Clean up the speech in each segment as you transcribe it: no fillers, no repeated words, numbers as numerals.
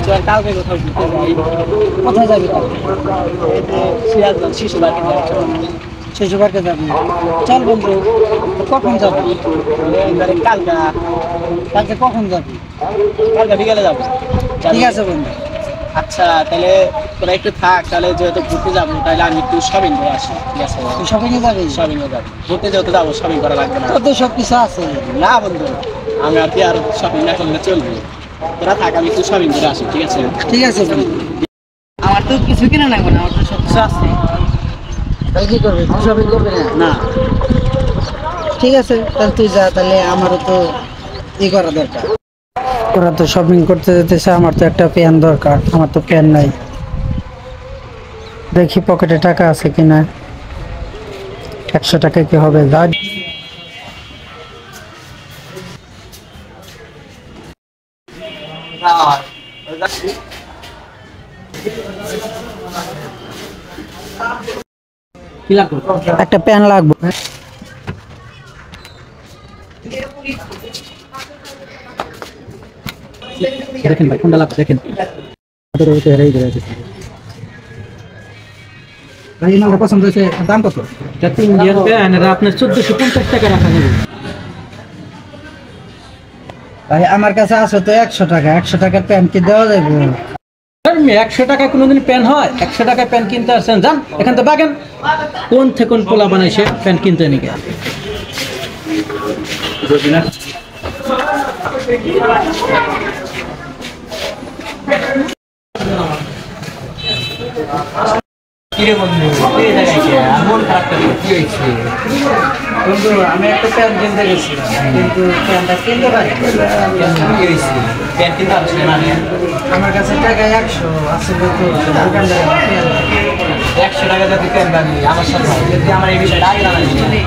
চল কালকে কোথাও ঘুরতে যাই। কোথায় যাবি সিরাজগঞ্জ শিশু পার্কে যাই চল। শিশু পার্কে যাবি? চল বন্ধু, কখন যাবি? কালকা কালকে কখন যাবি? কালকা বিকালে যাবো। ঠিক আছে বন্ধু। আচ্ছা তাহলে তোরা একটু থাক, তাহলে যেহেতু ঘুরতে যাবো তাহলে আমি একটু শপিং করে আসি, ঠিক আছে? তুই শপিংয়ে যাবি? শপিং এ যাবো, ঘুরতে যেহেতু যাবো শপিং করা লাগবে না। তোর তো সব কিছু আছে। না বন্ধু, আমি আর কি আর শপিং না করলে চলবে? তোরা থাক, আমি একটু শপিং করে আসি, ঠিক আছে? ঠিক আছে বন্ধু। আমার তো কিছু কিনা লাগবে না, আমার তো সব কিছু আছে। তাহলে কি করবি, তুই শপিং করবি না? না ঠিক আছে তাহলে তুই যা, তাহলে আমারও তো ই করা দরকার। ওরা তো শপিং করতে যেতেছে, আমার তো একটা প্যান দরকার, আমার তো প্যান নাই। দেখি পকেটে টাকা আছে কিনা। 100 টাকা কি হবে? যা কি লাগবে? একটা প্যান লাগবে। দেখেন ভাই কোনটা লাগবে দেখেন। ভাই এই মালটা পছন্দ হয়েছে, দাম কত? এটা ইন্ডিয়ান প্যান, এটা আপনার 1450 টাকা রাখা যাবে। ভাই আমার কাছে আছে তো 100 টাকা, 100 টাকার প্যান কি দেওয়া যাবে? 100 টাকায় কোনোদিন প্যান হয়? 100 টাকায় প্যান কিনতে আসছেন, যান এখান থেকে বাগেন। কোন থেকে কোন পোলা বানাইছে প্যান কিনতে নিকে? কিরে বন্ধু, এই জায়গায় কি মন খারাপ করে কি হয়েছে? বন্ধু আমি একটা প্যান কিনতে গেছিলাম, কিন্তু প্যানটা কিনতে পারিনি। কি হয়েছে? প্যান কিনতে আসছে না? আমার কাছে টাকা 100 আছে, কিন্তু দোকানদারের প্যান 100 টাকা যদি প্যান বানি আমার সাথে যদি আমার এই বিষয়টা আগে জানাই।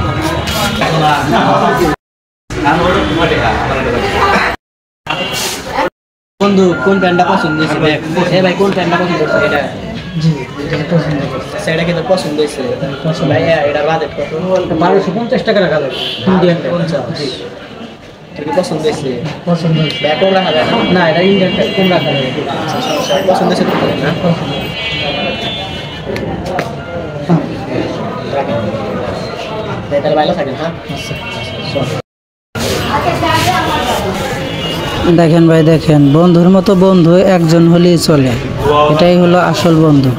বন্ধু কোন প্যান্টটা পছন্দ হয়েছে? দেখ এ ভাই কোন প্যান্টটা পছন্দ হয়েছে? এটা জি এটা পছন্দ করছি। সেটা কিন্তু পছন্দ হয়েছে। ভাই এটা বাজেট কত? 1250 টাকা রাখা যাবে। ইন্ডিয়ান 50 এটা পছন্দ হয়েছে? পছন্দ হয়েছে। ব্যাগ কম রাখা যায় না? এটা ইন্ডিয়ান কম রাখা যাবে। পছন্দ হয়েছে তো না? তাহলে ভালো থাকেন। হ্যাঁ দেখেন ভাই, দেখেন বন্ধুর মতো বন্ধু একজন হলেই চলে, এটাই হলো আসল বন্ধু।